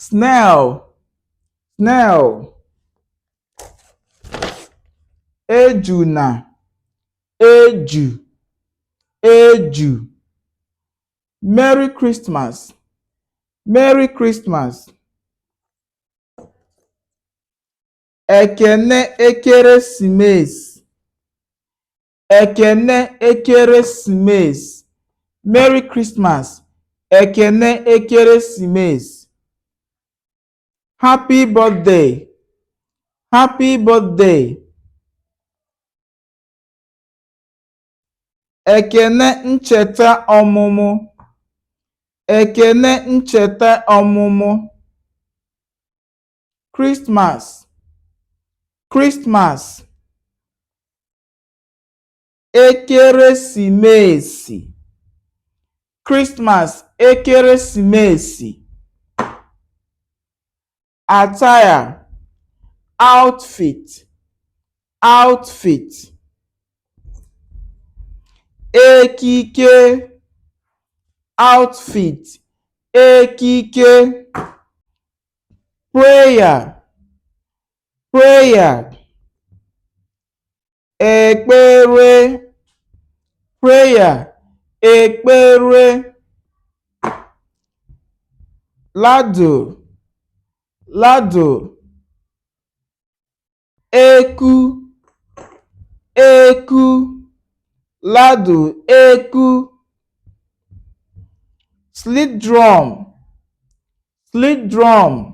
snail, snail. Ejuna, eju, eju. Merry Christmas, Merry Christmas. Ekene ekeresimesi, Ekene ekeresimesi. Merry Christmas, Ekene ekeresimesi. Happy birthday, Happy birthday. Ekene ncheta ọmụmụ, Ekene ncheta ọmụmụ. Christmas, Christmas. Ekeresimesi, Christmas, ekeresimesi. Attire, outfit, outfit. Ekike, outfit, ekike. Prayer, prayer. Ekpere, prayer, ekpere. Ladder, ladder. Eku, eku. Ladder, eku. Slit drum, slit drum.